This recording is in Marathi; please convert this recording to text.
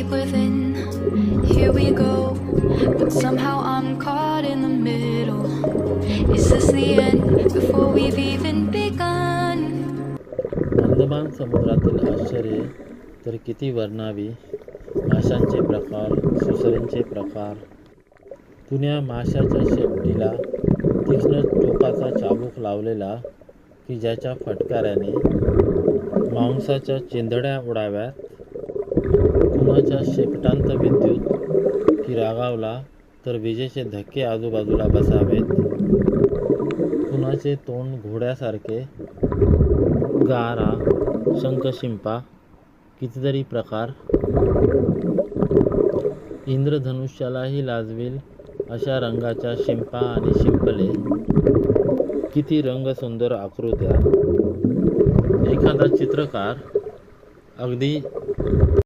deep within. Here we go, but somehow I'm caught in the middle. Is this the end before we've even begun? Andaman समुद्रातील आश्चर्ये तर किती वर्णावी. माशांचे प्रकार, सुसरींचे प्रकार. पुण्या माशाच्या शेपटीला तीक्ष्ण टोकाचा चाबूक लावलेला की ज्याच्या फटकाऱ्याने मांसाच्या चिंधड्या उडाव्यात. कुणाच्या शेपटांत विद्युत की रागावला तर विजेचे धक्के आजूबाजूला बसावेत. कुणाचे तोंड घोड्यासारखे. गारा, शंखशिंपा, कितीतरी प्रकार. इंद्रधनुष्यालाही लाजवील अशा रंगाच्या शिंपा आणि शिंपले. किती रंगसुंदर आकृत्या. एखादा चित्रकार अगदी